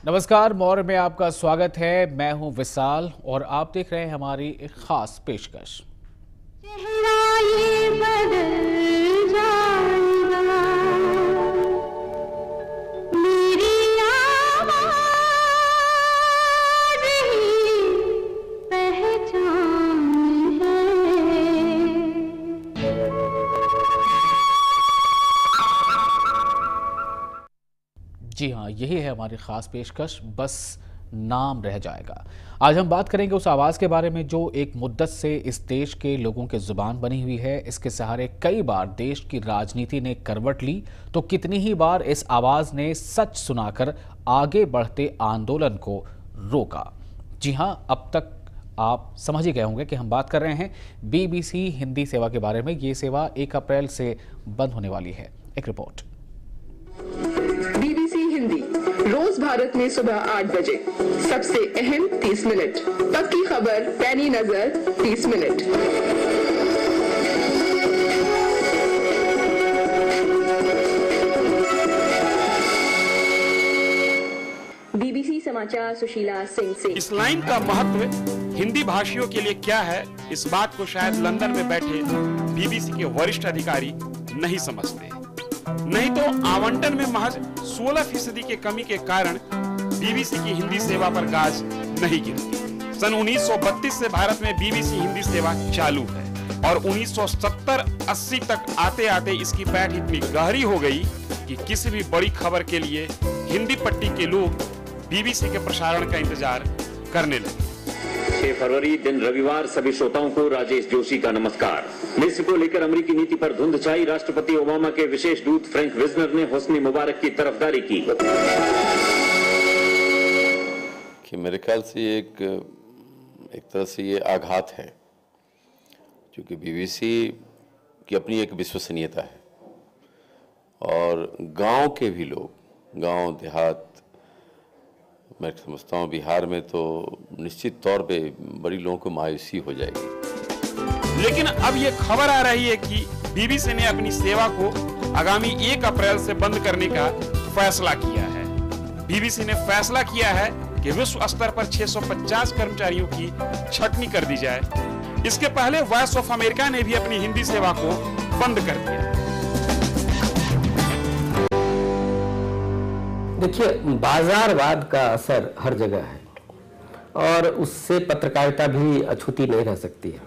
नमस्कार, मौर्य में आपका स्वागत है। मैं हूं विशाल और आप देख रहे हैं हमारी एक खास पेशकश। जी हाँ, यही है हमारी खास पेशकश, बस नाम रह जाएगा। आज हम बात करेंगे उस आवाज़ के बारे में जो एक मुद्दत से इस देश के लोगों की जुबान बनी हुई है। इसके सहारे कई बार देश की राजनीति ने करवट ली तो कितनी ही बार इस आवाज़ ने सच सुनाकर आगे बढ़ते आंदोलन को रोका। जी हाँ, अब तक आप समझ ही गए होंगे कि हम बात कर रहे हैं बीबीसी हिंदी सेवा के बारे में। ये सेवा 1 अप्रैल से बंद होने वाली है। एक रिपोर्ट। बीबीसी हिंदी रोज भारत में सुबह 8 बजे सबसे अहम 30 मिनट, पक्की खबर, पैनी नजर 30 मिनट। बीबीसी समाचार सुशीला सिंह से। इस लाइन का महत्व हिंदी भाषियों के लिए क्या है, इस बात को शायद लंदन में बैठे बीबीसी के वरिष्ठ अधिकारी नहीं समझते। नहीं तो आवंटन में महज 16% की कमी के कारण बीबीसी की हिंदी सेवा पर गाज नहीं गिरती। सन 1932 से भारत में बीबीसी हिंदी सेवा चालू है और 1970-80 तक आते आते इसकी पैठ इतनी गहरी हो गई कि किसी भी बड़ी खबर के लिए हिंदी पट्टी के लोग बीबीसी के प्रसारण का इंतजार करने लगे। 6 फरवरी दिन रविवार सभी श्रोताओं को राजेश जोशी का नमस्कार। मिस्र को लेकर अमेरिकी नीति पर धुंध छाई। राष्ट्रपति ओबामा के विशेष दूत फ्रैंक विजनर ने हुस्नी मुबारक की तरफदारी की। कि मेरे ख्याल से एक तरह से ये आघात है, क्योंकि बीबीसी की अपनी एक विश्वसनीयता है और गांव के भी लोग, गांव देहात, मैं समझता हूँ बिहार में तो निश्चित तौर पे बड़ी लोगों को मायूसी हो जाएगी। लेकिन अब ये खबर आ रही है कि बीबीसी ने अपनी सेवा को आगामी 1 अप्रैल से बंद करने का फैसला किया है। बीबीसी ने फैसला किया है कि विश्व स्तर पर 650 कर्मचारियों की छटनी कर दी जाए। इसके पहले वॉइस ऑफ अमेरिका ने भी अपनी हिंदी सेवा को बंद कर दिया। देखिए, बाजारवाद का असर हर जगह है और उससे पत्रकारिता भी अछूती नहीं रह सकती है।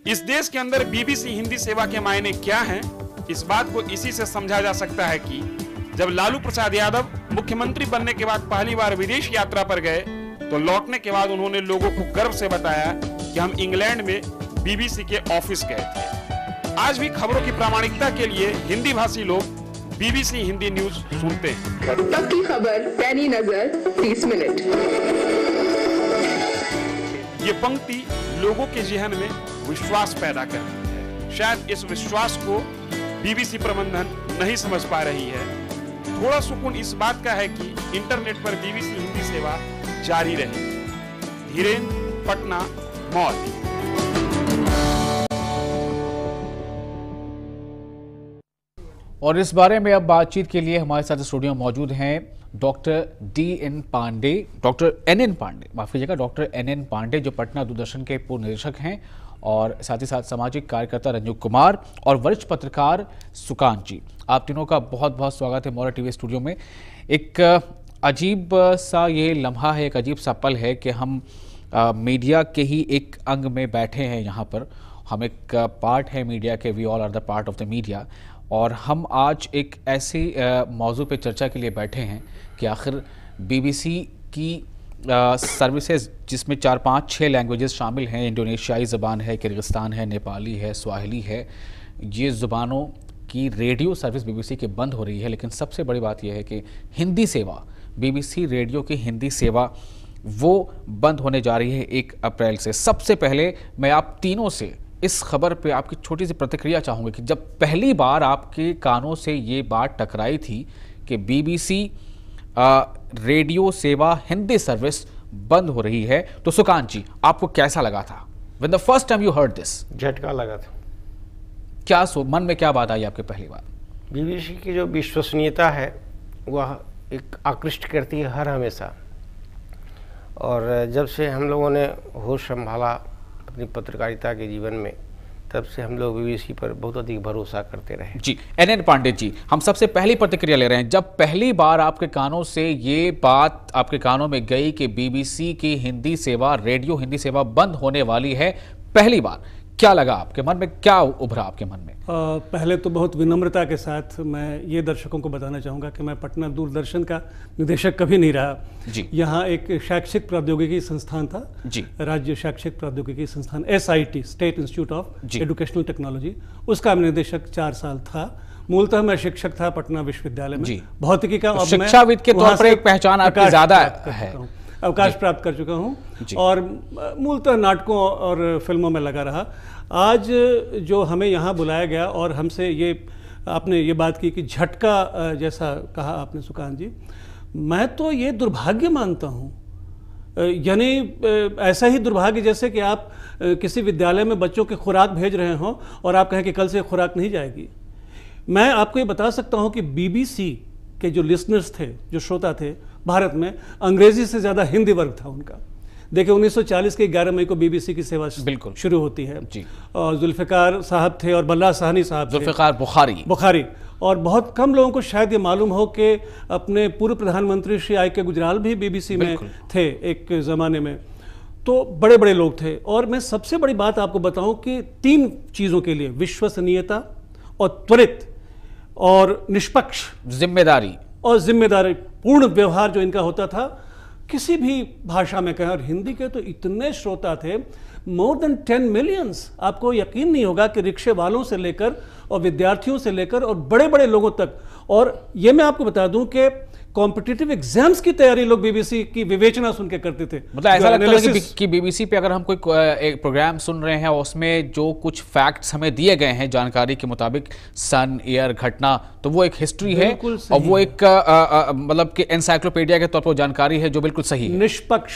इस देश के अंदर बीबीसी हिंदी सेवा के मायने क्या हैं, इस बात को इसी से समझा जा सकता है कि जब लालू प्रसाद यादव मुख्यमंत्री बनने के बाद पहली बार विदेश यात्रा पर गए तो लौटने के बाद उन्होंने लोगों को गर्व से बताया कि हम इंग्लैंड में बीबीसी के ऑफिस गए थे। आज भी खबरों की प्रामाणिकता के लिए हिंदी भाषी लोग बीबीसी हिंदी न्यूज सुनते हैं। पक्की खबर, पैनी नजर 30 मिनट। ये पंक्ति लोगों के जहन में विश्वास पैदा करती है। शायद इस विश्वास को बीबीसी प्रबंधन नहीं समझ पा रही है। थोड़ा सुकून इस बात का है कि इंटरनेट पर बीबीसी हिंदी सेवा जारी रहेगी। धीरेन्द्र, पटना, मौर्य। और इस बारे में अब बातचीत के लिए हमारे साथ स्टूडियो में मौजूद हैं डॉक्टर एन एन पांडे, माफ कीजिएगा, डॉक्टर एन पांडे, जो पटना दूरदर्शन के पूर्व निदेशक हैं, और साथ ही साथ सामाजिक कार्यकर्ता रंजू कुमार और वरिष्ठ पत्रकार सुकांत जी। आप तीनों का बहुत बहुत स्वागत है मौर्य टीवी स्टूडियो में। एक अजीब सा ये लम्हा है, एक अजीब सा पल है कि हम मीडिया के ही एक अंग में बैठे हैं यहाँ पर। हम एक पार्ट है मीडिया के, we all are the part of the media, और हम आज एक ऐसी मौजू पे चर्चा के लिए बैठे हैं कि आखिर बीबीसी की सर्विसेज, जिसमें 4, 5, 6 लैंग्वेजेस शामिल हैं, इंडोनेशियाई ज़बान है, किर्गिस्तान है, नेपाली है, स्वाहिली है, ये ज़ुबानों की रेडियो सर्विस बीबीसी की बंद हो रही है। लेकिन सबसे बड़ी बात यह है कि हिंदी सेवा, बीबीसी रेडियो की हिंदी सेवा, वो बंद होने जा रही है 1 अप्रैल से। सबसे पहले मैं आप तीनों से इस खबर पे आपकी छोटी सी प्रतिक्रिया चाहूँगी कि जब पहली बार आपके कानों से ये बात टकराई थी कि बीबीसी रेडियो सेवा हिंदी सर्विस बंद हो रही है, तो सुकांत जी, आपको कैसा लगा था when the first time you heard this? झटका लगा था। क्या मन में क्या बात आई आपके पहली बार? बीबीसी की जो विश्वसनीयता है वह एक आकृष्ट करती है हर हमेशा। और जब से हम लोगों ने होश संभाला अपनी पत्रकारिता के जीवन में, तब से हम लोग बीबीसी पर बहुत अधिक भरोसा करते रहे। जी, एनएन पांडे जी, हम सबसे पहली प्रतिक्रिया ले रहे हैं। जब पहली बार आपके कानों से ये बात आपके कानों में गई कि बीबीसी की हिंदी सेवा, रेडियो हिंदी सेवा बंद होने वाली है, पहली बार क्या लगा आपके मन में, क्या उभरा आपके मन में? पहले तो बहुत विनम्रता के साथ मैं ये दर्शकों को बताना चाहूँगा कि मैं पटना दूरदर्शन का निदेशक कभी नहीं रहा जी। यहाँ एक शैक्षिक प्रौद्योगिकी संस्थान था जी, राज्य शैक्षिक प्रौद्योगिकी संस्थान SIT, state institute of educational technology, उसका मैं निदेशक 4 साल था। मूलतः मैं शिक्षक था पटना विश्वविद्यालय में भौतिकी का। तो शिक्षाविद के तौर पर एक पहचान आपकी ज्यादा है, अवकाश प्राप्त कर चुका हूं और मूलतः नाटकों और फिल्मों में लगा रहा। आज जो हमें यहाँ बुलाया गया और हमसे ये आपने ये बात की कि झटका जैसा कहा आपने सुकांत जी, मैं तो ये दुर्भाग्य मानता हूँ। यानी ऐसा ही दुर्भाग्य जैसे कि आप किसी विद्यालय में बच्चों के खुराक भेज रहे हों और आप कहें कि कल से खुराक नहीं जाएगी। मैं आपको ये बता सकता हूँ कि BBC के जो लिसनर्स थे, जो श्रोता थे भारत में, अंग्रेजी से ज़्यादा हिंदी वर्ग था उनका। देखिए 1940 के 11 मई को BBC की सेवा बिल्कुल शुरू होती है जी। और जुल्फ़िकार साहब थे और बल्ला साहनी साहब, जुल्फ़िकार बुखारी। और बहुत कम लोगों को शायद ये मालूम हो कि अपने पूर्व प्रधानमंत्री श्री I.K. गुजराल भी BBC में थे एक ज़माने में। तो बड़े बड़े लोग थे। और मैं सबसे बड़ी बात आपको बताऊं कि 3 चीज़ों के लिए, विश्वसनीयता और त्वरित और निष्पक्ष जिम्मेदारी और जिम्मेदारी पूर्ण व्यवहार जो इनका होता था, किसी भी भाषा में कहें। और हिंदी के तो इतने श्रोता थे, मोर देन 10 मिलियंस। आपको यकीन नहीं होगा कि रिक्शे वालों से लेकर और विद्यार्थियों से लेकर और बड़े बड़े लोगों तक। और ये मैं आपको बता दूं कि कॉम्पिटिटिव एग्जाम्स की तैयारी लोग BBC की विवेचना सुन के करते थे। मतलब ऐसा लगता है कि BBC पे अगर हम कोई एक प्रोग्राम सुन रहे हैं, उसमें जो कुछ फैक्ट्स हमें दिए गए हैं जानकारी के मुताबिक, सन, ईयर, घटना, तो वो एक हिस्ट्री है और वो एक मतलब कि एनसाइक्लोपीडिया के तौर पर जानकारी है जो बिल्कुल सही है, निष्पक्ष,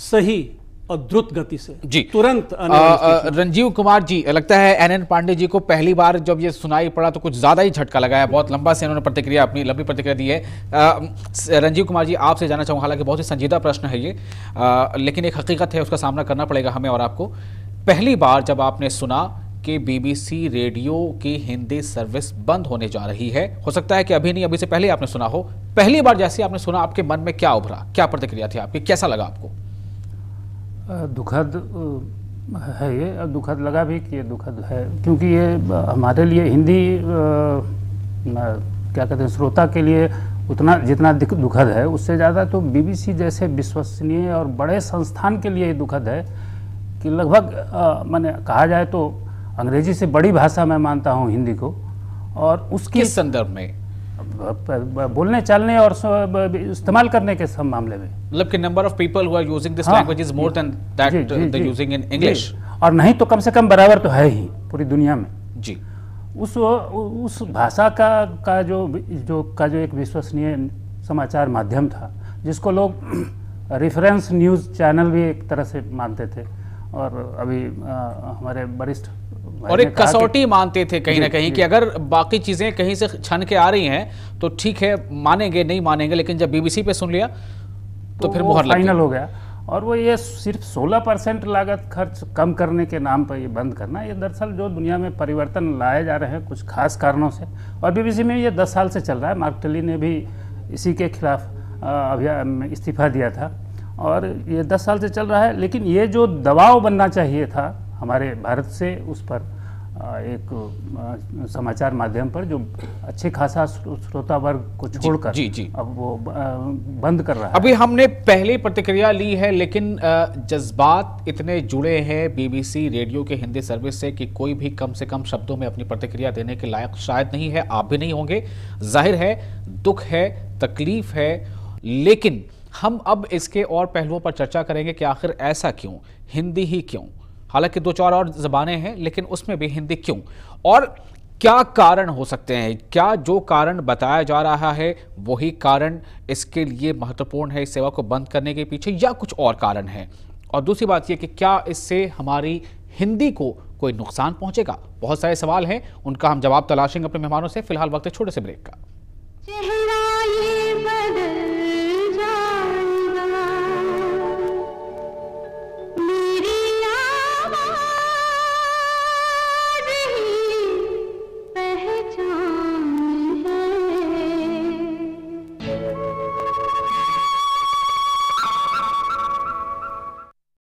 सही और द्रुत गति से जी तुरंत। रंजीव कुमार जी, लगता है NN पांडे जी को पहली बार जब ये सुनाई पड़ा तो कुछ ज्यादा ही झटका लगा है। बहुत लंबा से इन्होंने प्रतिक्रिया, अपनी लंबी प्रतिक्रिया दी है। रंजीव कुमार जी, आपसे जानना चाहूँगा, हालांकि बहुत ही संजीदा प्रश्न है ये, लेकिन एक हकीकत है, उसका सामना करना पड़ेगा हमें और आपको। पहली बार जब आपने सुना कि BBC रेडियो की हिंदी सर्विस बंद होने जा रही है, हो सकता है कि अभी नहीं, अभी से पहले आपने सुना हो, पहली बार जैसे आपने सुना, आपके मन में क्या उभरा, क्या प्रतिक्रिया थी आपकी, कैसा लगा आपको? दुखद है ये, और दुखद लगा भी कि ये दुखद है, क्योंकि ये हमारे लिए हिंदी क्या कहते हैं, श्रोता के लिए उतना जितना दुखद है, उससे ज़्यादा तो BBC जैसे विश्वसनीय और बड़े संस्थान के लिए दुखद है कि लगभग मैंने कहा जाए तो अंग्रेजी से बड़ी भाषा मैं मानता हूँ हिंदी को। और उसकी किस संदर्भ में? बोलने, चलने और इस्तेमाल करने के सब मामले में, मतलब कि number of people who are using this language is more than that the using in English. और नहीं तो कम से कम बराबर तो है ही पूरी दुनिया में जी। उस भाषा का जो एक विश्वसनीय समाचार माध्यम था, जिसको लोग रेफरेंस न्यूज़ चैनल भी एक तरह से मानते थे। और अभी हमारे वरिष्ठ और एक कसौटी मानते थे कहीं ना कहीं कि अगर बाकी चीजें कहीं से छन के आ रही हैं तो ठीक है, मानेंगे नहीं मानेंगे, लेकिन जब BBC पे सुन लिया तो फिर मुहर लग गई, फाइनल हो गया। और वो ये सिर्फ 16% लागत खर्च कम करने के नाम पर ये बंद करना, ये दरअसल जो दुनिया में परिवर्तन लाए जा रहे हैं कुछ खास कारणों से, और BBC में ये 10 साल से चल रहा है। मार्क टली ने भी इसी के खिलाफ अभियान इस्तीफा दिया था और ये 10 साल से चल रहा है। लेकिन ये जो दबाव बनना चाहिए था हमारे भारत से उस पर, एक समाचार माध्यम पर जो अच्छे खासा श्रोता वर्ग को छोड़कर जी। अब वो बंद कर रहा है। अभी हमने पहली प्रतिक्रिया ली है, लेकिन जज्बात इतने जुड़े हैं BBC रेडियो के हिंदी सर्विस से कि कोई भी कम से कम शब्दों में अपनी प्रतिक्रिया देने के लायक शायद नहीं है, आप भी नहीं होंगे। जाहिर है दुख है, तकलीफ है, लेकिन हम अब इसके और पहलुओं पर चर्चा करेंगे कि आखिर ऐसा क्यों, हिंदी ही क्यों। हालांकि 2-4 और ज़बानें हैं, लेकिन उसमें भी हिंदी क्यों, और क्या कारण हो सकते हैं? क्या जो कारण बताया जा रहा है वही कारण इसके लिए महत्वपूर्ण है इस सेवा को बंद करने के पीछे, या कुछ और कारण है? और दूसरी बात यह कि क्या इससे हमारी हिंदी को कोई नुकसान पहुंचेगा? बहुत सारे सवाल हैं, उनका हम जवाब तलाशेंगे अपने मेहमानों से। फिलहाल वक्त है छोटे से ब्रेक का।